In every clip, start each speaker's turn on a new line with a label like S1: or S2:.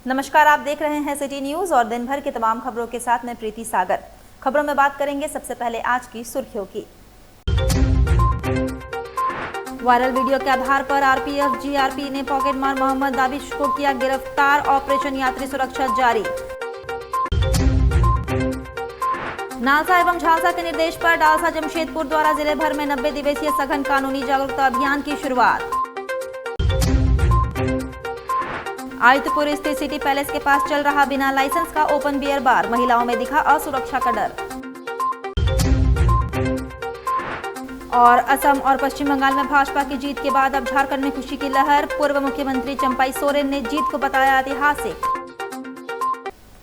S1: नमस्कार, आप देख रहे हैं सिटी न्यूज और दिन भर की तमाम खबरों के साथ मैं प्रीति सागर। खबरों में बात करेंगे सबसे पहले आज की सुर्खियों की। वायरल वीडियो के आधार पर आरपीएफ जीआरपी ने पॉकेटमार मोहम्मद दाबिश को किया गिरफ्तार, ऑपरेशन यात्री सुरक्षा जारी। नालसा एवं झालसा के निर्देश पर डालसा जमशेदपुर द्वारा जिले भर में 90 दिवसीय सघन कानूनी जागरूकता अभियान की शुरुआत। आदित्यपुर स्थित सिटी पैलेस के पास चल रहा बिना लाइसेंस का ओपन बियर बार, महिलाओं में दिखा असुरक्षा का डर। और असम और पश्चिम बंगाल में भाजपा की जीत के बाद अब झारखंड में खुशी की लहर, पूर्व मुख्यमंत्री चंपाई सोरेन ने जीत को बताया ऐतिहासिक।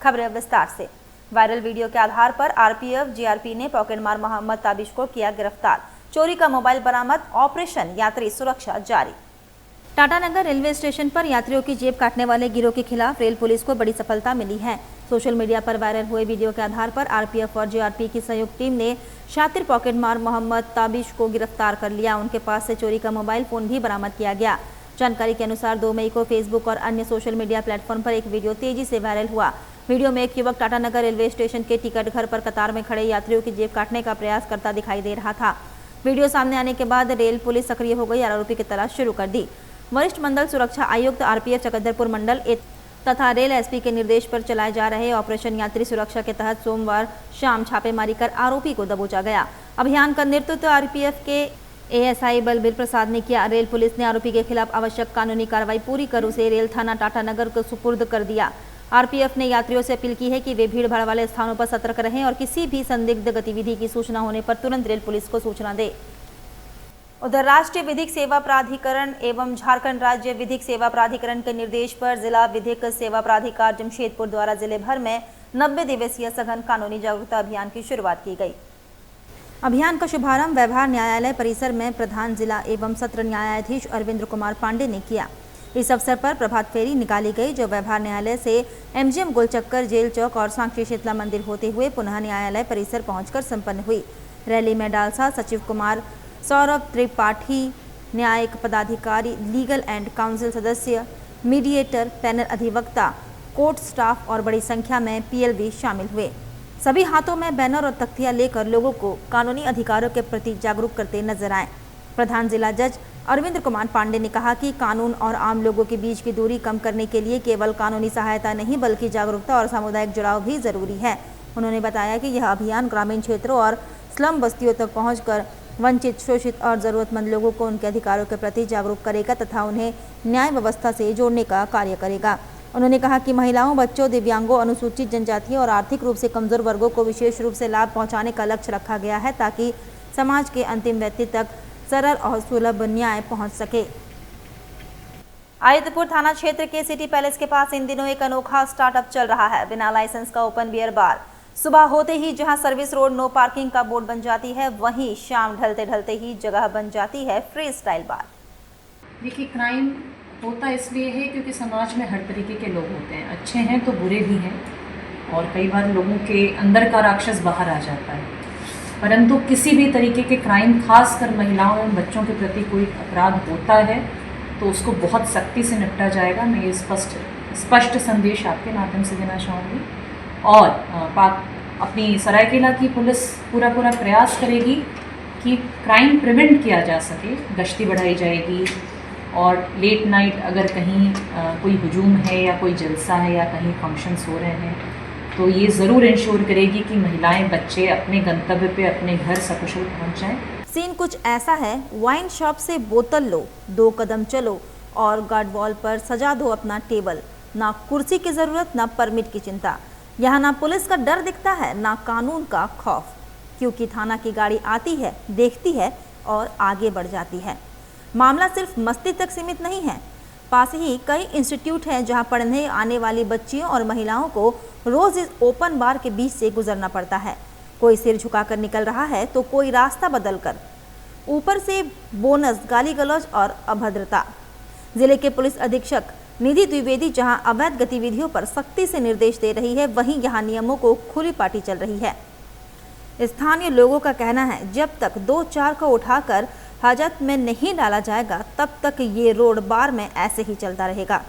S1: खबरें विस्तार से। वायरल वीडियो के आधार पर आरपीएफ जीआरपी ने पॉकेटमार मोहम्मद दाबिश को किया गिरफ्तार, चोरी का मोबाइल बरामद, ऑपरेशन यात्री सुरक्षा जारी। टाटानगर रेलवे स्टेशन पर यात्रियों की जेब काटने वाले गिरोह के खिलाफ रेल पुलिस को बड़ी सफलता मिली है। सोशल मीडिया पर वायरल हुए वीडियो के आधार पर आरपीएफ और जीआरपी की संयुक्त टीम ने शातिर पॉकेटमार मोहम्मद दाबिश को गिरफ्तार कर लिया। उनके पास से चोरी का मोबाइल फोन भी बरामद किया गया। जानकारी के अनुसार 2 मई को फेसबुक और अन्य सोशल मीडिया प्लेटफॉर्म पर एक वीडियो तेजी से वायरल हुआ। वीडियो में एक युवक टाटानगर रेलवे स्टेशन के टिकट घर पर कतार में खड़े यात्रियों की जेब काटने का प्रयास करता दिखाई दे रहा था। वीडियो सामने आने के बाद रेल पुलिस सक्रिय हो गई और आरोपी की तलाश शुरू कर दी। वरिष्ठ मंडल सुरक्षा आयुक्त आरपीएफ चकंदरपुर मंडल तथा रेल एसपी के निर्देश पर चलाए जा रहे ऑपरेशन यात्री सुरक्षा के तहत सोमवार शाम छापेमारी कर आरोपी को दबोचा गया। अभियान का नेतृत्व आरपीएफ के एएसआई बलबीर प्रसाद ने किया। रेल पुलिस ने आरोपी के खिलाफ आवश्यक कानूनी कार्रवाई पूरी कर उसे रेल थाना टाटानगर को सुपुर्द कर दिया। आरपीएफ ने यात्रियों से अपील की है कि वे भीड़ भाड़ वाले स्थानों पर सतर्क रहें और किसी भी संदिग्ध गतिविधि की सूचना होने पर तुरंत रेल पुलिस को सूचना दें। उधर राष्ट्रीय विधिक सेवा प्राधिकरण एवं झारखंड राज्य विधिक सेवा प्राधिकरण के निर्देश पर जिला विधिक सेवा प्राधिकार जमशेदपुर द्वारा जिले भर में 90 दिवसीय सघन कानूनी जागरूकता अभियान की शुरुआत की गई। अभियान का शुभारंभ व्यवहार न्यायालय परिसर में प्रधान जिला एवं सत्र न्यायाधीश अरविंद कुमार पांडे ने किया। इस अवसर पर प्रभात फेरी निकाली गई, जो व्यवहार न्यायालय से एमजीएम गोलचक्कर, जेल चौक और सांची शीतला मंदिर होते हुए पुनः न्यायालय परिसर पहुंचकर संपन्न हुई। रैली में डालसा सचिव कुमार सौरभ त्रिपाठी, न्यायिक पदाधिकारी, लीगल एंड काउंसिल सदस्य, मीडिएटर, पैनल अधिवक्ता, कोर्ट स्टाफ और बड़ी संख्या में पीएलबी शामिल हुए। सभी हाथों में बैनर और तख्तियां लेकर लोगों को कानूनी अधिकारों के प्रति जागरूक करते नजर आए। प्रधान जिला जज अरविंद कुमार पांडे ने कहा कि कानून और आम लोगों के बीच की दूरी कम करने के लिए केवल कानूनी सहायता नहीं बल्कि जागरूकता और सामुदायिक जुड़ाव भी जरूरी है। उन्होंने बताया कि यह अभियान ग्रामीण क्षेत्रों और स्लम बस्तियों तक पहुंचकर वंचित, शोषित और जरूरतमंद लोगों को उनके अधिकारों के प्रति जागरूक करेगा तथा उन्हें न्याय व्यवस्था से जोड़ने का कार्य करेगा। उन्होंने कहा कि महिलाओं, बच्चों, दिव्यांगों, अनुसूचित जनजातियों और आर्थिक रूप से कमजोर वर्गों को विशेष रूप से लाभ पहुंचाने का लक्ष्य रखा गया है ताकि समाज के अंतिम व्यक्ति तक सरल और सुलभ न्याय पहुंच सके। आदित्यपुर थाना क्षेत्र के सिटी पैलेस के पास इन दिनों एक अनोखा स्टार्टअप चल रहा है। बिना लाइसेंस का ओपन बियर बार। सुबह होते ही जहां सर्विस रोड नो पार्किंग का बोर्ड बन जाती है, वहीं शाम ढलते ढलते ही जगह बन जाती है फ्री स्टाइल बार।
S2: देखिए, क्राइम होता इसलिए है क्योंकि समाज में हर तरीके के लोग होते हैं, अच्छे हैं तो बुरे भी हैं, और कई बार लोगों के अंदर का राक्षस बाहर आ जाता है। परंतु किसी भी तरीके के क्राइम, खासकर महिलाओं एवं बच्चों के प्रति कोई अपराध होता है तो उसको बहुत सख्ती से निपटा जाएगा। मैं ये स्पष्ट संदेश आपके माध्यम से देना चाहूँगी। और अपनी सरायकेला की पुलिस पूरा प्रयास करेगी कि क्राइम प्रिवेंट किया जा सके। गश्ती बढ़ाई जाएगी और लेट नाइट अगर कहीं कोई हुजूम है या कोई जलसा है या कहीं फंक्शंस हो रहे हैं तो ये ज़रूर इंश्योर करेगी कि महिलाएं, बच्चे अपने गंतव्य पे, अपने घर सकुशल पहुंच जाएं।
S1: सीन कुछ ऐसा है, वाइन शॉप से बोतल लो, 2 कदम चलो और गार्ड वॉल पर सजा दो अपना टेबल। ना कुर्सी की ज़रूरत, ना परमिट की चिंता। यहाँ ना पुलिस का डर दिखता है, ना कानून का खौफ, क्योंकि थाना की गाड़ी आती है, देखती है और आगे बढ़ जाती है। मामला सिर्फ मस्ती तक सीमित नहीं है। पास ही कई इंस्टीट्यूट हैं जहां पढ़ने आने वाली बच्चियों और महिलाओं को रोज इस ओपन बार के बीच से गुजरना पड़ता है। कोई सिर झुकाकर निकल रहा है तो कोई रास्ता बदलकर। ऊपर से बोनस, गाली गलौज और अभद्रता। जिले के पुलिस अधीक्षक निधि द्विवेदी जहां अवैध गतिविधियों पर सख्ती से निर्देश दे रही है, वहीं यहां नियमों को खुली पार्टी चल रही है। स्थानीय लोगों का कहना है, जब तक 2-4 को उठाकर हाजत में नहीं डाला जाएगा तब तक ये रोड बार में ऐसे ही चलता रहेगा।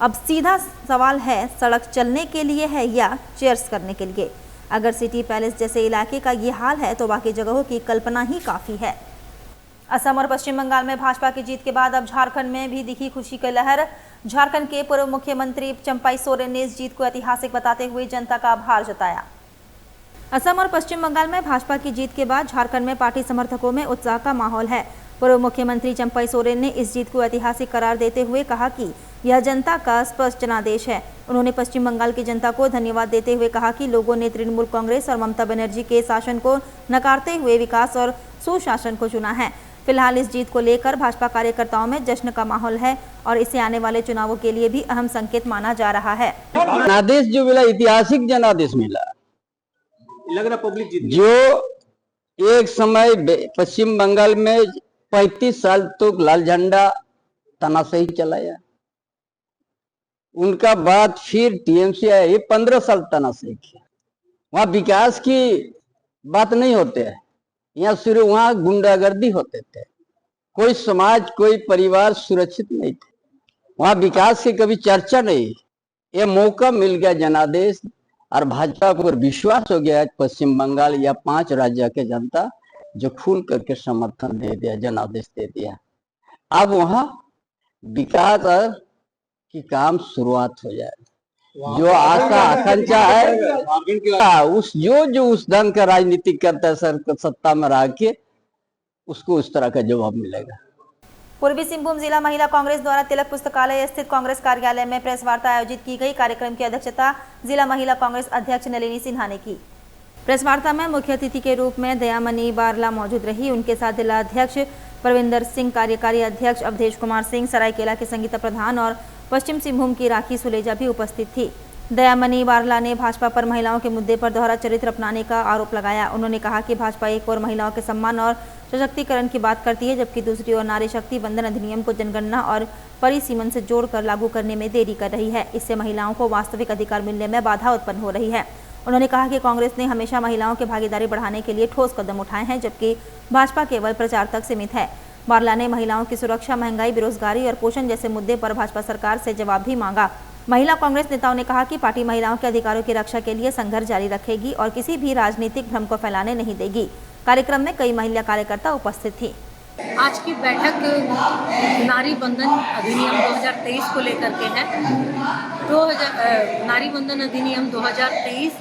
S1: अब सीधा सवाल है, सड़क चलने के लिए है या चेयर्स करने के लिए। अगर सिटी पैलेस जैसे इलाके का ये हाल है तो बाकी जगहों की कल्पना ही काफ़ी है। असम और पश्चिम बंगाल में भाजपा की जीत के बाद अब झारखंड में भी दिखी खुशी की लहर। झारखंड के पूर्व मुख्यमंत्री चंपाई सोरेन ने इस जीत को ऐतिहासिक बताते हुए जनता का आभार जताया। असम और पश्चिम बंगाल में भाजपा की जीत के बाद झारखंड में पार्टी समर्थकों में उत्साह का माहौल है। पूर्व मुख्यमंत्री चंपाई सोरेन ने इस जीत को ऐतिहासिक करार देते हुए कहा कि यह जनता का स्पष्ट जनादेश है। उन्होंने पश्चिम बंगाल की जनता को धन्यवाद देते हुए कहा कि लोगों ने तृणमूल कांग्रेस और ममता बनर्जी के शासन को नकारते हुए विकास और सुशासन को चुना है। फिलहाल इस जीत को लेकर भाजपा कार्यकर्ताओं में जश्न का माहौल है और इसे आने वाले चुनावों के लिए भी अहम संकेत माना जा रहा है।
S3: जनादेश जो मिला, ऐतिहासिक जनादेश मिला।
S4: लग रहा पब्लिक जीत गई।
S3: जो एक समय पश्चिम बंगाल में 35 साल तक लाल झंडा तानाशाही चलाया, उनका बाद फिर टीएमसी आया, ये 15 साल तानाशाही किया। वहां विकास की बात नहीं होते है, यहाँ शुरू वहां गुंडागर्दी होते थे। कोई समाज, कोई परिवार सुरक्षित नहीं थे। वहां विकास की कभी चर्चा नहीं। ये मौका मिल गया जनादेश, और भाजपा पर विश्वास हो गया पश्चिम बंगाल या 5 राज्य के जनता जो खुल करके समर्थन दे दिया, जनादेश दे दिया। अब वहां विकास की काम शुरुआत हो जाए। जो आशा आकांक्षा है उस जो उस ढंग का राजनीति करता है सर, सत्ता में रह के उसको उस तरह का जवाब मिलेगा।
S1: पूर्वी सिंहभूम जिला महिला कांग्रेस द्वारा तिलक पुस्तकालय स्थित कांग्रेस कार्यालय में प्रेस वार्ता आयोजित की गई। कार्यक्रम की अध्यक्षता जिला महिला कांग्रेस अध्यक्ष नलिनी सिन्हा ने की। प्रेस वार्ता में मुख्य अतिथि के रूप में दयामणि बारला मौजूद रही। उनके साथ जिला अध्यक्ष परविंदर सिंह, कार्यकारी अध्यक्ष अवधेश कुमार सिंह, सरायकेला के संगीता प्रधान और पश्चिम सिंहभूम की राखी सुलेजा भी उपस्थित थी। दयामणि बारला ने भाजपा पर महिलाओं के मुद्दे पर दोहरा चरित्र अपनाने का आरोप लगाया। उन्होंने कहा कि भाजपा एक और महिलाओं के सम्मान और सशक्तिकरण की बात करती है, जबकि दूसरी ओर नारी शक्ति वंदन अधिनियम को जनगणना और परिसीमन से जोड़कर लागू करने में देरी कर रही है। इससे महिलाओं को वास्तविक अधिकार मिलने में बाधा उत्पन्न हो रही है। उन्होंने कहा कि कांग्रेस ने हमेशा महिलाओं की भागीदारी बढ़ाने के लिए ठोस कदम उठाए हैं, जबकि भाजपा केवल प्रचार तक सीमित है। बारला ने महिलाओं की सुरक्षा, महंगाई, बेरोजगारी और पोषण जैसे मुद्दे पर भाजपा सरकार से जवाब भी मांगा। महिला कांग्रेस नेताओं ने कहा कि पार्टी महिलाओं के अधिकारों की रक्षा के लिए संघर्ष जारी रखेगी और किसी भी राजनीतिक भ्रम को फैलाने नहीं देगी। कार्यक्रम में कई महिला कार्यकर्ता उपस्थित थी।
S2: आज की बैठक नारी बंधन अधिनियम 2023 को लेकर के है। नारी बंधन अधिनियम 2023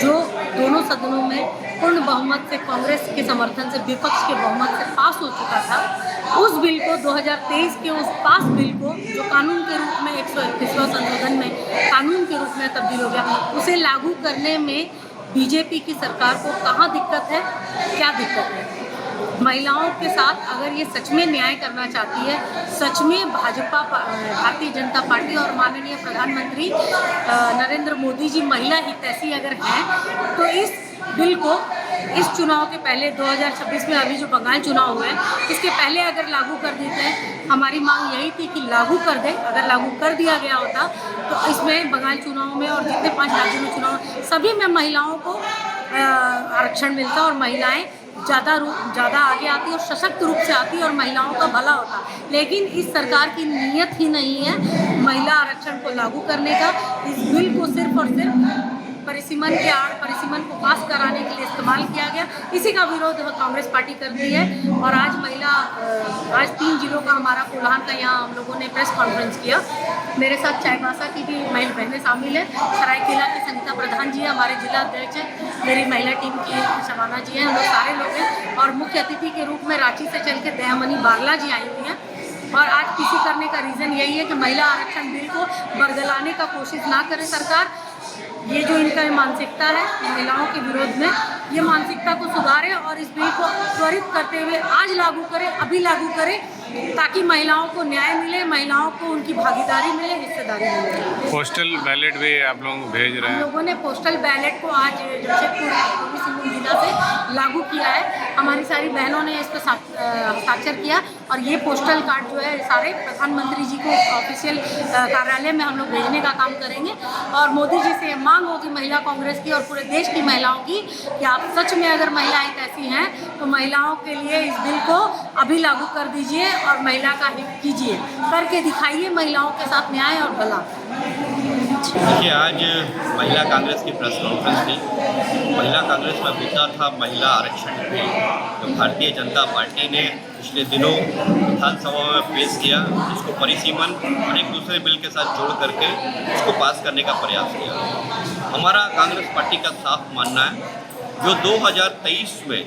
S2: जो दोनों सदनों में पूर्ण बहुमत से, कांग्रेस के समर्थन से, विपक्ष के बहुमत से पास हो चुका था, उस बिल को 2023 के उस पास बिल को जो कानून के रूप में 131वां संशोधन में कानून के रूप में तब्दील हो गया, उसे लागू करने में बीजेपी की सरकार को कहाँ दिक्कत है, क्या दिक्कत है। महिलाओं के साथ अगर ये सच में न्याय करना चाहती है, सच में भाजपा, भारतीय जनता पार्टी और माननीय प्रधानमंत्री नरेंद्र मोदी जी महिला हितैषी अगर हैं, तो इस बिल को इस चुनाव के पहले 2026 में अभी जो बंगाल चुनाव हुए हैं, इसके पहले अगर लागू कर देते हैं। हमारी मांग यही थी कि लागू कर दे। अगर लागू कर दिया गया होता तो इसमें बंगाल चुनाव में और जितने 5 राज्यों में चुनाव, सभी में महिलाओं को आरक्षण मिलता और महिलाएं ज़्यादा आगे आती और सशक्त रूप से आती और महिलाओं का भला होता। लेकिन इस सरकार की नीयत ही नहीं है महिला आरक्षण को लागू करने का। इस बिल को सिर्फ और सिर्फ परिसीमन के परिसीमन को पास कराने के लिए इस्तेमाल किया गया। इसी का विरोध कांग्रेस पार्टी करती है। और आज 3 जिलों का हमारा कोल्हान का यहाँ हम लोगों ने प्रेस कॉन्फ्रेंस किया। मेरे साथ चाईबासा की भी महिला बहनें शामिल हैं, सरायकेला की संगीता प्रधान जी हैं, हमारे जिला अध्यक्ष हैं, मेरी महिला टीम की शबाना जी हैं, हम लोग सारे लोग हैं। और मुख्य अतिथि के रूप में रांची से चल के दयामणि बारला जी आई हुई हैं। और आज किसी करने का रीज़न यही है कि महिला आरक्षण बिल को बरगलाने का कोशिश ना करे सरकार। ये जो इनका मानसिकता है महिलाओं के विरोध में, ये मानसिकता को सुधारे और इस बिल को त्वरित करते हुए आज लागू करें, अभी लागू करें, ताकि महिलाओं को न्याय मिले, महिलाओं को उनकी भागीदारी मिले, हिस्सेदारी मिले।
S5: पोस्टल बैलेट भी आप लोग भेज रहे हैं?
S2: हम लोगों ने पोस्टल बैलेट को आज जमशेदपुर पूर्वी सिंहभूम जिला से लागू किया है। हमारी सारी बहनों ने इस पर हस्ताक्षर किया और ये पोस्टल कार्ड जो है सारे प्रधानमंत्री जी को ऑफिशियल कार्यालय में हम लोग भेजने का काम करेंगे। और मोदी जी से मांग होगी महिला कांग्रेस की और पूरे देश की महिलाओं की कि आप सच में अगर महिलाएं ऐसी हैं तो महिलाओं के लिए इस बिल को अभी लागू कर दीजिए और महिला का हित कीजिए, करके दिखाइए महिलाओं के साथ न्याय और भला।
S6: देखिए, आज महिला कांग्रेस की प्रेस कॉन्फ्रेंस थी। महिला कांग्रेस में मुद्दा था महिला आरक्षण बिल, जो भारतीय जनता पार्टी ने पिछले दिनों विधानसभा में पेश किया, जिसको परिसीमन और एक दूसरे बिल के साथ जोड़ करके उसको पास करने का प्रयास किया। हमारा कांग्रेस पार्टी का साफ मानना है, जो 2023 में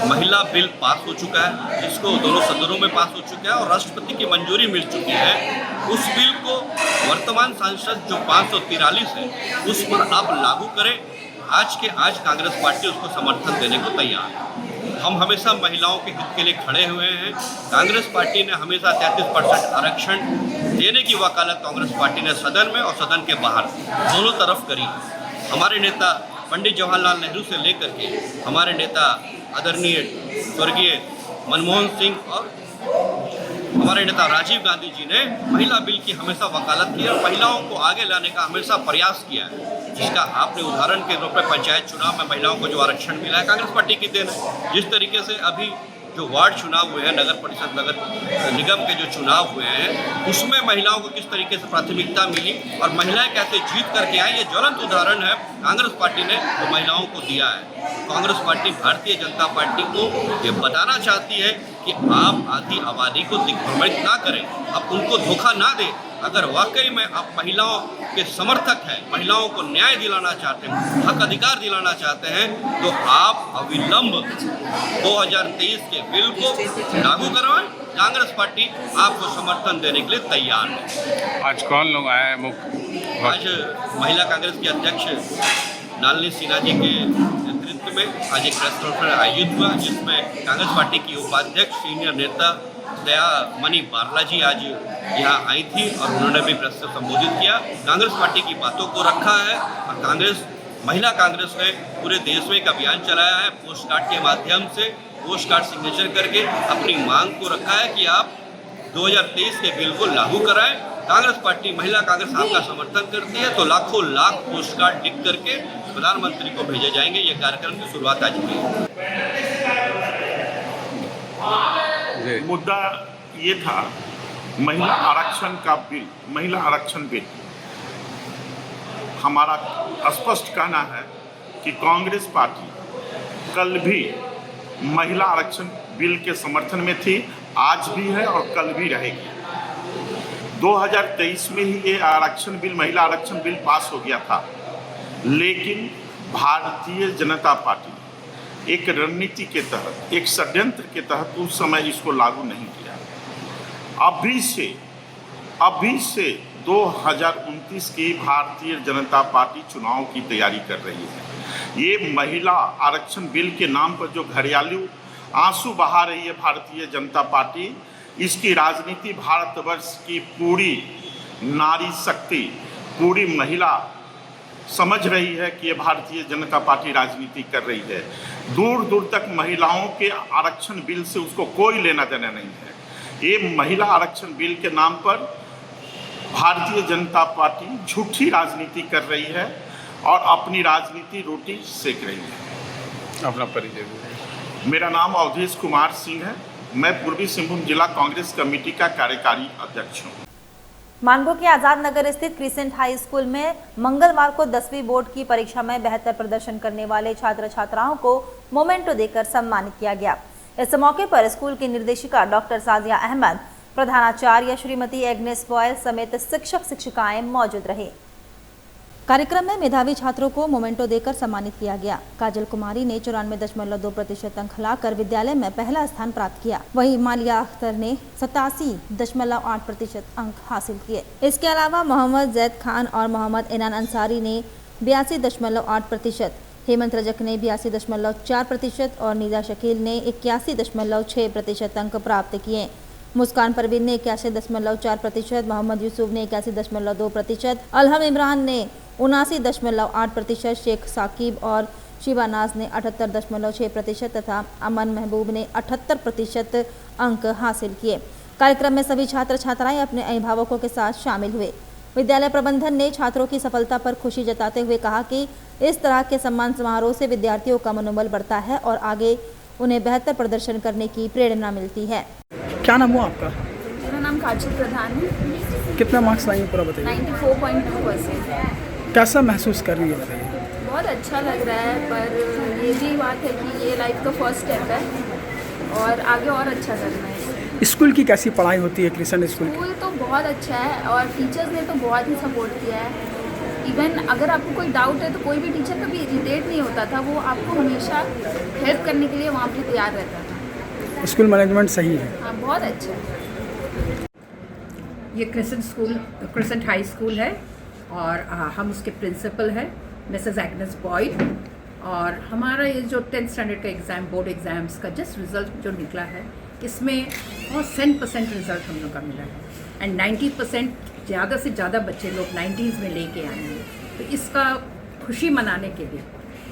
S6: महिला बिल पास हो चुका है, जिसको दोनों सदनों में पास हो चुका है और राष्ट्रपति की मंजूरी मिल चुकी है, उस बिल को वर्तमान सांसद जो 543 है उस पर आप लागू करें। आज के आज कांग्रेस पार्टी उसको समर्थन देने को तैयार है। हम हमेशा महिलाओं के हित के लिए खड़े हुए हैं। कांग्रेस पार्टी ने हमेशा 33% आरक्षण देने की वकालत कांग्रेस पार्टी ने सदन में और सदन के बाहर दोनों तरफ करी। हमारे नेता पंडित जवाहरलाल नेहरू से लेकर के हमारे नेता आदरणीय स्वर्गीय मनमोहन सिंह और हमारे नेता राजीव गांधी जी ने महिला बिल की हमेशा वकालत की और महिलाओं को आगे लाने का हमेशा प्रयास किया है, जिसका आपने उदाहरण के रूप में पंचायत चुनाव में महिलाओं को जो आरक्षण मिला है कांग्रेस पार्टी की देन है। जिस तरीके से अभी जो वार्ड चुनाव हुए हैं, नगर परिषद नगर निगम के जो चुनाव हुए हैं, उसमें महिलाओं को किस तरीके से प्राथमिकता मिली और महिलाएं कैसे जीत करके आई, ये ज्वलंत उदाहरण है कांग्रेस पार्टी ने जो महिलाओं को दिया है। कांग्रेस पार्टी भारतीय जनता पार्टी को ये बताना चाहती है कि आप आधी आबादी को दिग्भ्रमित ना करें, आप उनको धोखा ना दें। अगर वाकई में आप महिलाओं के समर्थक हैं, महिलाओं को न्याय दिलाना चाहते हैं, हक अधिकार दिलाना चाहते हैं, तो आप अविलंब 2023 के बिल को लागू करवाएं। कांग्रेस पार्टी आपको समर्थन देने के लिए तैयार है।
S5: आज कौन लोग आए हैं मुख्य?
S6: आज महिला कांग्रेस की अध्यक्ष नालिनी सिन्हा जी के नेतृत्व में आज एक प्रेस कॉन्फ्रेंस आयोजित हुआ, जिसमें कांग्रेस पार्टी की उपाध्यक्ष सीनियर नेता दया मणि बारला जी आज यहाँ आई थी और उन्होंने भी प्रेस से संबोधित किया। कांग्रेस पार्टी की बातों को रखा है और महिला कांग्रेस ने पूरे देश में एक अभियान चलाया है, पोस्ट कार्ड के माध्यम से पोस्ट कार्ड सिग्नेचर करके अपनी मांग को रखा है कि आप 2023 के बिल को लागू कराएं। कांग्रेस पार्टी महिला कांग्रेस आपका समर्थन करती है तो लाखों लाख पोस्ट कार्ड लिख करके प्रधानमंत्री को भेजे जाएंगे। ये कार्यक्रम की शुरुआत आज की है।
S7: मुद्दा ये था महिला आरक्षण का बिल, महिला आरक्षण बिल। हमारा स्पष्ट कहना है कि कांग्रेस पार्टी कल भी महिला आरक्षण बिल के समर्थन में थी, आज भी है और कल भी रहेगी। 2023 में ही ये आरक्षण बिल, महिला आरक्षण बिल पास हो गया था, लेकिन भारतीय जनता पार्टी एक रणनीति के तहत, एक षड्यंत्र के तहत उस समय इसको लागू नहीं किया। अभी से 2029 की भारतीय जनता पार्टी चुनाव की तैयारी कर रही है। ये महिला आरक्षण बिल के नाम पर जो घड़ियालू आंसू बहा रही है भारतीय जनता पार्टी, इसकी राजनीति भारतवर्ष की पूरी नारी शक्ति, पूरी महिला समझ रही है कि ये भारतीय जनता पार्टी राजनीति कर रही है। दूर दूर तक महिलाओं के आरक्षण बिल से उसको कोई लेना देना नहीं है। ये महिला आरक्षण बिल के नाम पर भारतीय जनता पार्टी झूठी राजनीति कर रही है और अपनी राजनीति रोटी सेक रही है।
S5: अपना परिचय दीजिए।
S7: मेरा नाम अवधेश कुमार सिंह है। मैं पूर्वी सिंहभूम जिला कांग्रेस कमेटी का कार्यकारी अध्यक्ष हूँ।
S1: मानगो के आजाद नगर स्थित क्रिसेंट हाई स्कूल में मंगलवार को 10वीं बोर्ड की परीक्षा में बेहतर प्रदर्शन करने वाले छात्र छात्राओं को मोमेंटो देकर सम्मानित किया गया। इस मौके पर स्कूल की निर्देशिका डॉक्टर साजिया अहमद, प्रधानाचार्य श्रीमती एग्नेस बॉयल समेत शिक्षक शिक्षिकाएं मौजूद रहे। कार्यक्रम में मेधावी छात्रों को मोमेंटो देकर सम्मानित किया गया। काजल कुमारी ने 94.2% अंक लाकर विद्यालय में पहला स्थान प्राप्त किया। वहीं मालिया अख्तर ने 87.8% अंक हासिल किए। इसके अलावा मोहम्मद जैद खान और मोहम्मद इनान अंसारी ने 82.8%, हेमंत रजक ने 82.4% और नीदा शकील ने 81.6% अंक प्राप्त किए। मुस्कान परवीन ने 81.4%, मोहम्मद यूसुफ ने 81.2%, अलहम इमरान ने 79.8%, शेख साकिब और शिवानाज ने 78.6% तथा अमन महबूब ने 78% अंक हासिल किए। कार्यक्रम में सभी छात्र छात्राएं अपने अभिभावकों के साथ शामिल हुए। विद्यालय प्रबंधन ने छात्रों की सफलता पर खुशी जताते हुए कहा कि इस तरह के सम्मान समारोह से विद्यार्थियों का मनोबल बढ़ता है और आगे उन्हें बेहतर प्रदर्शन करने की प्रेरणा मिलती है।
S8: क्या नाम हुआ आपका?
S9: मेरा नाम काजल प्रधान है।
S8: कितना मार्क्स लाएंगे पूरा बताइए।
S9: 94.2%।
S8: कैसा महसूस कर रही है बताइए।
S9: बहुत अच्छा लग रहा है, पर ये भी बात है कि ये लाइफ का फर्स्ट स्टेप है और आगे और अच्छा करना है।
S8: स्कूल की कैसी पढ़ाई होती है क्रिश्चियन स्कूल की?
S9: स्कूल तो बहुत अच्छा है और टीचर्स ने तो बहुत ही सपोर्ट किया है। इवन अगर आपको कोई डाउट है तो कोई भी टीचर कभी इरिटेट नहीं होता था, वो आपको हमेशा हेल्प करने के लिए वहाँ पे तैयार रहता था।
S8: स्कूल मैनेजमेंट सही है?
S9: हाँ, बहुत अच्छा है।
S10: ये क्रिसेंट हाई स्कूल है और हम उसके प्रिंसिपल हैं मिसेस एग्नेस बॉयड। और हमारा ये जो 10th स्टैंडर्ड का एग्ज़ाम, बोर्ड एग्ज़ाम्स का जस्ट रिज़ल्ट जो निकला है, इसमें बहुत 100% रिज़ल्ट हम लोग का मिला है एंड 90% ज़्यादा से ज़्यादा बच्चे लोग 90s में लेके आए हैं। तो इसका खुशी मनाने के लिए,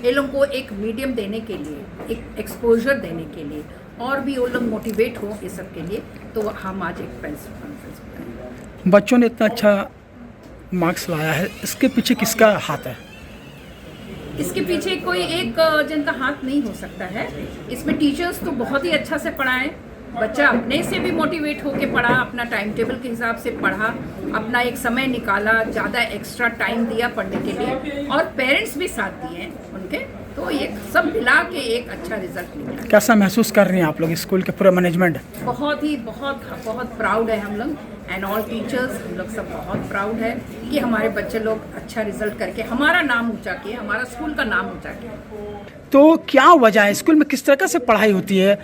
S10: ये लोगों को एक मीडियम देने के लिए, एक एक्सपोजर देने के लिए और भी वो लोग मोटिवेट हो इस सब के लिए, तो हम आज एक प्रेस कॉन्फ्रेंस बुलाए।
S8: बच्चों ने इतना अच्छा मार्क्स लाया है, इसके पीछे किसका हाथ है?
S10: इसके पीछे कोई एक जन का हाथ नहीं हो सकता है। इसमें टीचर्स तो बहुत ही अच्छा से पढ़ाएं, बच्चा अपने से भी मोटिवेट होके पढ़ा, अपना टाइम टेबल के हिसाब से पढ़ा, अपना एक समय निकाला, ज़्यादा एक्स्ट्रा टाइम दिया पढ़ने के लिए और पेरेंट्स भी साथ दिए उनके, तो ये सब मिला के एक अच्छा रिजल्ट निकला।
S8: कैसा महसूस कर रही हैं आप लोग स्कूल के पूरा मैनेजमेंट?
S10: बहुत प्राउड है हम लोग एंड ऑल टीचर्स, हम लोग सब बहुत प्राउड है कि हमारे बच्चे लोग अच्छा रिजल्ट करके हमारा नाम ऊंचा किए, हमारा स्कूल का नाम ऊंचा किया।
S8: तो क्या वजह है, स्कूल में किस तरह से पढ़ाई होती है?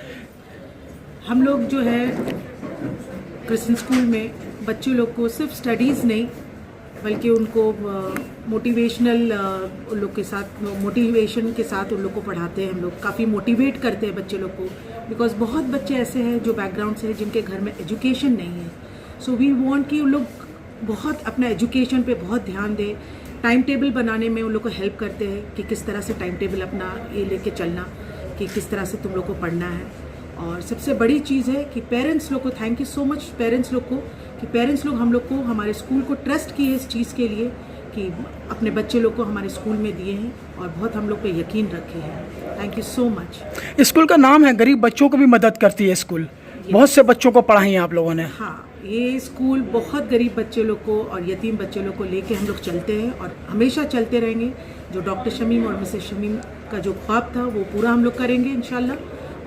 S11: हम लोग जो है क्रिश्चियन स्कूल में बच्चे लोग को सिर्फ स्टडीज़ नहीं बल्कि उनको मोटिवेशनल उन लोग के साथ मोटिवेशन के साथ उन लोग को पढ़ाते हैं। हम लोग काफ़ी मोटिवेट करते हैं बच्चे लोग को, बिकॉज बहुत बच्चे ऐसे हैं जो बैकग्राउंड से हैं जिनके घर में एजुकेशन नहीं है। सो वी वांट कि उन लोग बहुत अपना एजुकेशन पे बहुत ध्यान दें। टाइम टेबल बनाने में उन लोग को हेल्प करते हैं कि किस तरह से टाइम टेबल अपना ये लेके चलना, कि किस तरह से तुम लोग को पढ़ना है। और सबसे बड़ी चीज़ है कि पेरेंट्स लोग को thank you so much parents लोग को, कि पेरेंट्स लोग हम लोग को हमारे स्कूल को ट्रस्ट किए इस चीज़ के लिए कि अपने बच्चे लोग को हमारे स्कूल में दिए हैं और बहुत हम लोग पे यकीन रखे हैं। Thank you so much.
S8: School का नाम है गरीब बच्चों को भी मदद करती है स्कूल, बहुत से बच्चों को पढ़ाई है आप लोगों ने।
S11: हाँ, ये स्कूल बहुत गरीब बच्चे लोग को और यतीम बच्चे लोग को लेके हम लोग चलते हैं और हमेशा चलते रहेंगे। जो डॉक्टर शमीम और मिसेस शमीम का जो ख्वाब था वो पूरा हम लोग करेंगे इंशाल्लाह।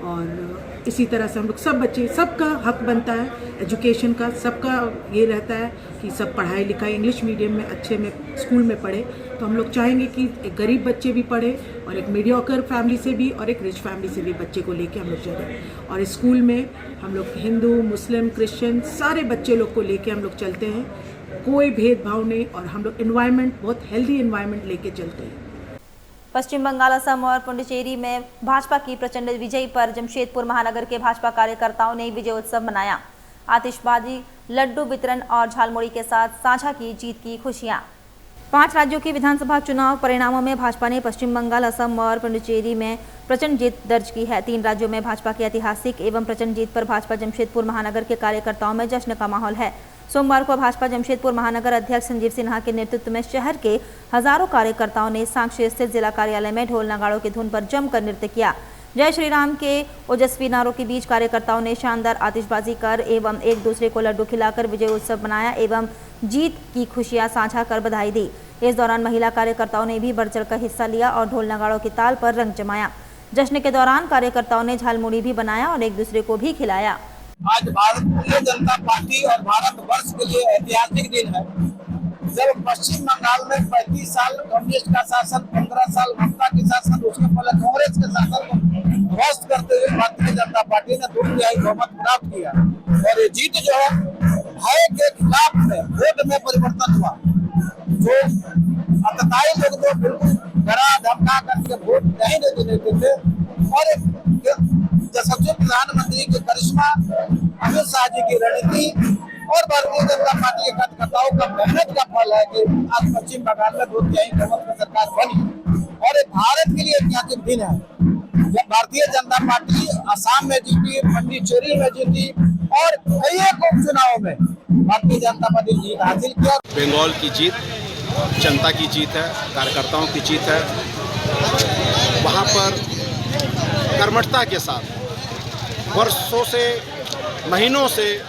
S11: और इसी तरह से हम लोग सब बच्चे, सबका हक बनता है एजुकेशन का, सबका ये रहता है कि सब पढ़ाई लिखाई इंग्लिश मीडियम में अच्छे में स्कूल में पढ़े। तो हम लोग चाहेंगे कि एक गरीब बच्चे भी पढ़े और एक मीडियोकर फैमिली से भी और एक रिच फैमिली से भी बच्चे को लेके हम लोग चलें। और स्कूल में हम लोग हिंदू, मुस्लिम, क्रिश्चियन सारे बच्चे लोग को लेके हम लोग चलते हैं, कोई भेदभाव नहीं। और हम लोग एनवायरनमेंट, बहुत हेल्दी एनवायरनमेंट लेके चलते हैं।
S1: पश्चिम बंगाल, असम और पुडुचेरी में भाजपा की प्रचंड विजय पर जमशेदपुर महानगर के भाजपा कार्यकर्ताओं ने विजय उत्सव मनाया। आतिशबाजी, लड्डू वितरण और झालमुड़ी के साथ साझा की जीत की खुशियां। 5 राज्यों के विधानसभा चुनाव परिणामों में भाजपा ने पश्चिम बंगाल, असम और पुडुचेरी में प्रचंड जीत दर्ज की है। 3 राज्यों में भाजपा की ऐतिहासिक एवं प्रचंड जीत पर भाजपा जमशेदपुर महानगर के कार्यकर्ताओं में जश्न का माहौल है। सोमवार को भाजपा जमशेदपुर महानगर अध्यक्ष संजीव सिन्हा के नेतृत्व में शहर के हजारों कार्यकर्ताओं ने सांक्षी स्थित जिला कार्यालय में ढोल नगाड़ों की धुन पर जमकर नृत्य किया। जय श्री राम के ओजस्वी नारों के बीच कार्यकर्ताओं ने शानदार आतिशबाजी कर एवं एक दूसरे को लड्डू खिलाकर विजय उत्सव मनाया एवं जीत की खुशियां साझा कर बधाई दी। इस दौरान महिला कार्यकर्ताओं ने भी बढ़ चढ़कर हिस्सा लिया और ढोल नगाड़ों की ताल पर रंग जमाया। जश्न के दौरान कार्यकर्ताओं ने झालमुड़ी भी बनाया और एक दूसरे को भी खिलाया।
S12: आज भारतीय जनता पार्टी और भारत वर्ष के लिए ऐतिहासिक दिन है, जब पश्चिम बंगाल में 35 साल कम्युनिस्ट का शासन, 15 साल ममता के शासन, उसके पहले कांग्रेस के शासन को ध्वस्त करते हुए भारतीय जनता पार्टी ने 2/3 बहुमत प्राप्त किया। और ये जीत जो है भय के खिलाफ में वोट में परिवर्तन हुआ। जो अतताई लोग तो बिल्कुल डरा धमका करके वोट नहीं देते थे और यशस्वी प्रधानमंत्री के करिश्मा, अमित शाह जी की रणनीति और भारतीय जनता पार्टी के कार्यकर्ताओं का मेहनत का फल है कि आज पश्चिम बंगाल में 2/3 बहुमत की सरकार बनी। और ये भारत के लिए ऐतिहासिक दिन है जब भारतीय जनता पार्टी असम में जीती, पुडुचेरी में जीती और कई उपचुनावों में भारतीय जनता पार्टी जीत हासिल किया।
S4: बंगाल की जीत जनता की जीत है, कार्यकर्ताओं की जीत है। वहाँ पर कर्मठता के साथ वर्षों से, महीनों से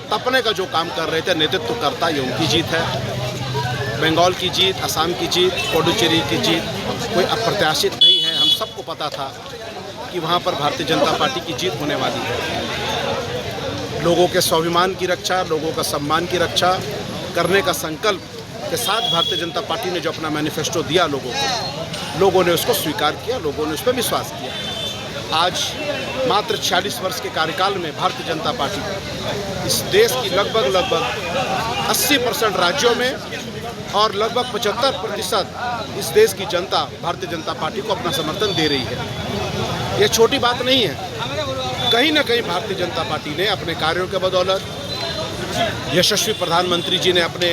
S4: तपने का जो काम कर रहे थे नेतृत्व करता, ये उनकी जीत है। बंगाल की जीत, असम की जीत, पुडुचेरी की जीत कोई अप्रत्याशित नहीं है। हम सबको पता था कि वहाँ पर भारतीय जनता पार्टी की जीत होने वाली है। लोगों के स्वाभिमान की रक्षा, लोगों का सम्मान की रक्षा करने का संकल्प के साथ भारतीय जनता पार्टी ने जो अपना मैनिफेस्टो दिया लोगों को, लोगों ने उसको स्वीकार किया, लोगों ने उस पर विश्वास किया। आज मात्र 46 वर्ष के कार्यकाल में भारतीय जनता पार्टी इस देश की लगभग 80% राज्यों में और लगभग 75% इस देश की जनता भारतीय जनता पार्टी को अपना समर्थन दे रही है। ये छोटी बात नहीं है। कहीं ना कहीं भारतीय जनता पार्टी ने अपने कार्यों के बदौलत, यशस्वी प्रधानमंत्री जी ने अपने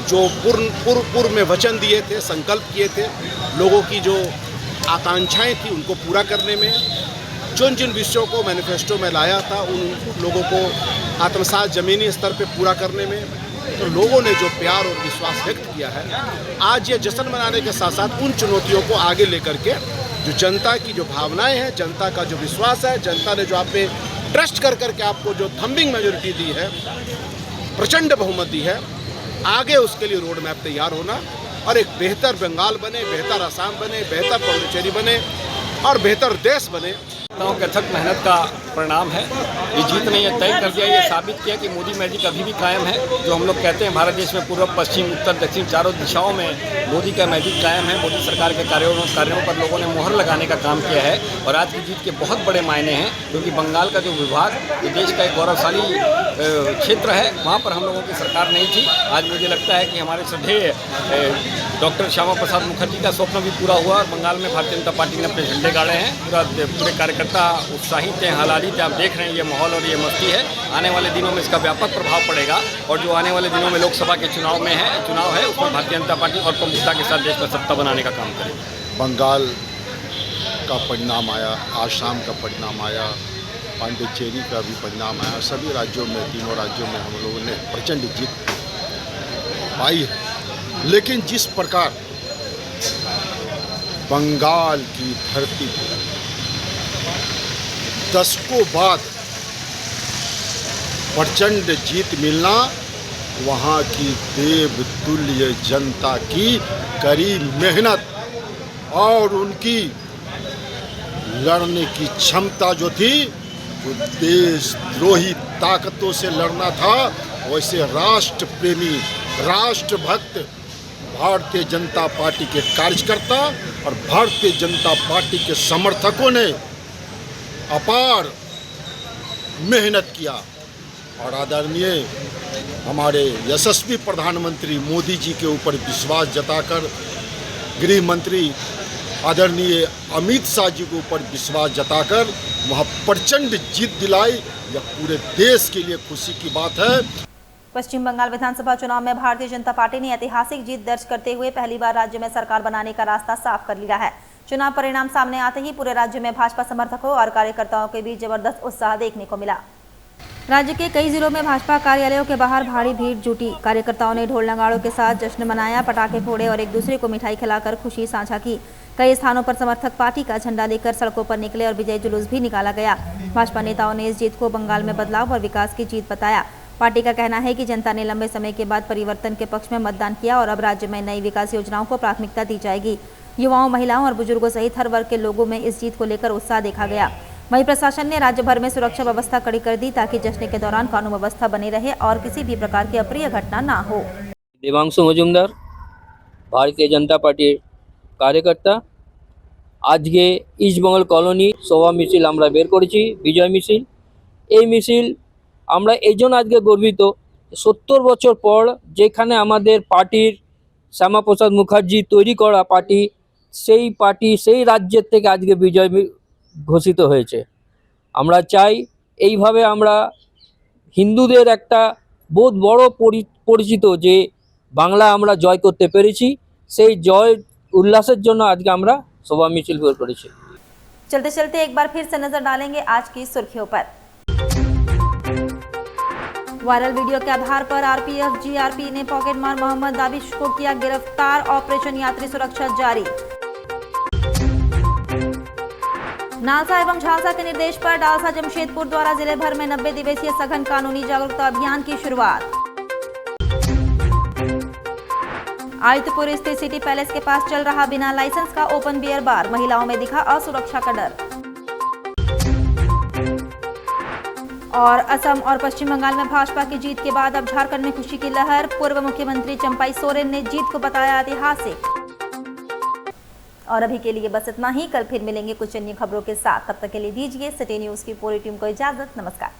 S4: जो पूर्व में वचन दिए थे, संकल्प किए थे, लोगों की जो आकांक्षाएं थी उनको पूरा करने में, जिन जिन विषयों को मैनिफेस्टो में लाया था उन लोगों को आत्मसात ज़मीनी स्तर पे पूरा करने में, तो लोगों ने जो प्यार और विश्वास व्यक्त किया है, आज ये जश्न मनाने के साथ साथ उन चुनौतियों को आगे लेकर के जो जनता की जो भावनाएं हैं, जनता का जो विश्वास है, जनता ने जो आप पे ट्रस्ट कर करके आपको जो थम्बिंग मेजोरिटी दी है, प्रचंड बहुमत दी है, आगे उसके लिए रोड मैप तैयार होना और एक बेहतर बंगाल बने, बेहतर असम बने, बेहतर पुडुचेरी बने और बेहतर देश बने।
S13: के अथक मेहनत का परिणाम है। ये जीत ने यह तय कर दिया, ये साबित किया कि मोदी मैजिक अभी भी कायम है। जो हम लोग कहते हैं भारत देश में पूर्व, पश्चिम, उत्तर, दक्षिण चारों दिशाओं में मोदी का मैजिक कायम है। मोदी सरकार के कार्यों पर लोगों ने मोहर लगाने का काम किया है और आज की जीत के बहुत बड़े मायने हैं, क्योंकि बंगाल का जो विभाग, जो देश का एक गौरवशाली क्षेत्र है, वहाँ पर हम लोगों की सरकार नहीं थी। आज मुझे लगता है कि हमारे श्रद्धेय डॉक्टर श्यामा प्रसाद मुखर्जी का स्वप्न भी पूरा हुआ और बंगाल में भारतीय जनता पार्टी ने अपने झंडे गाड़े हैं। पूरे कार्यकर्ता उत्साहित हैं, हालात आप देख रहे हैं, ये माहौल और ये मस्ती है। आने वाले दिनों में इसका व्यापक प्रभाव पड़ेगा और जो आने वाले दिनों में लोकसभा के चुनाव है उसमें भारतीय जनता पार्टी और प्रमुखता के साथ देश में सत्ता बनाने का काम करेगी।
S4: बंगाल का परिणाम आया, आसाम का परिणाम आया, पांडिचेरी का भी परिणाम आया। सभी राज्यों में, तीनों राज्यों में हम लोगों ने प्रचंड जीत पाई है। लेकिन जिस प्रकार बंगाल की धरती पर दशकों बाद प्रचंड जीत मिलना, वहाँ की देवतुल्य जनता की कड़ी मेहनत और उनकी लड़ने की क्षमता जो थी, जो देशद्रोही ताकतों से लड़ना था, वैसे राष्ट्र प्रेमी, राष्ट्रभक्त भारतीय जनता पार्टी के कार्यकर्ता और भारतीय जनता पार्टी के समर्थकों ने अपार मेहनत किया और आदरणीय हमारे यशस्वी प्रधानमंत्री मोदी जी के ऊपर विश्वास जताकर, गृह मंत्री आदरणीय अमित शाह जी के ऊपर विश्वास जताकर वहाँ प्रचंड जीत दिलाई। यह पूरे देश के लिए खुशी की बात है।
S1: पश्चिम बंगाल विधानसभा चुनाव में भारतीय जनता पार्टी ने ऐतिहासिक जीत दर्ज करते हुए पहली बार राज्य में सरकार बनाने का रास्ता साफ कर लिया है। चुनाव परिणाम सामने आते ही पूरे राज्य में भाजपा समर्थकों और कार्यकर्ताओं के बीच जबरदस्त उत्साह देखने को मिला। राज्य के कई जिलों में भाजपा कार्यालयों के बाहर भारी भीड़ जुटी। कार्यकर्ताओं ने ढोल नगाड़ों के साथ जश्न मनाया, पटाखे फोड़े और एक दूसरे को मिठाई खिलाकर खुशी साझा की। कई स्थानों पर समर्थक पार्टी का झंडा लेकर सड़कों पर निकले और विजय जुलूस भी निकाला गया। भाजपा नेताओं ने इस जीत को बंगाल में बदलाव और विकास की जीत बताया। पार्टी का कहना है कि जनता ने लंबे समय के बाद परिवर्तन के पक्ष में मतदान किया और अब राज्य में नई विकास योजनाओं को प्राथमिकता दी जाएगी। युवाओं, महिलाओं और बुजुर्गों सहित हर वर्ग के लोगों में इस जीत को लेकर उत्साह देखा गया। वहीं प्रशासन ने राज्य भर में सुरक्षा व्यवस्था कड़ी कर दी ताकि जश्न के दौरान कानून व्यवस्था बनी रहे और किसी भी प्रकार की अप्रिय घटना ना हो।
S14: देवांशु मजुमदार, भारतीय जनता पार्टी कार्यकर्ता, आज के इस्ट बंगाल कलोनी सभा मिছিল আমরা বের করেছি, বিজয় মিছিল। এই মিছিল আমরা এইজন্য আজকে গর্বিত, 70 বছর পর যেখানে আমাদের পার্টির শ্যামাপ্রসাদ মুখার্জি তৈরি করা পার্টি, সেই রাজ্যের থেকে আজকে বিজয় ঘোষিত হয়েছে। আমরা চাই এইভাবে আমরা হিন্দুদের একটা বহুত বড় পরিচিত যে বাংলা আমরা জয় করতে পেরেছি, সেই জয় উল্লাসের জন্য আজকে আমরা सभा मिছিল बेर करेছি।
S1: चलते चलते एक बार फिर से नजर डालेंगे आज की सुर्खियों पर। वायरल वीडियो के आधार पर आरपीएफ जीआरपी ने पॉकेटमार मोहम्मद दाबिश को किया गिरफ्तार, ऑपरेशन यात्री सुरक्षा जारी। नालसा एवं झालसा के निर्देश पर डालसा जमशेदपुर द्वारा जिले भर में 90 दिवसीय सघन कानूनी जागरूकता अभियान की शुरुआत। आयुधपुर स्थित सिटी पैलेस के पास चल रहा बिना लाइसेंस का ओपन बियर बार, महिलाओं में दिखा असुरक्षा का डर। और असम और पश्चिम बंगाल में भाजपा की जीत के बाद अब झारखंड में खुशी की लहर, पूर्व मुख्यमंत्री चंपाई सोरेन ने जीत को बताया ऐतिहासिक। और अभी के लिए बस इतना ही, कल फिर मिलेंगे कुछ अन्य खबरों के साथ। तब तक के लिए दीजिए सिटी न्यूज की पूरी टीम को इजाजत। नमस्कार।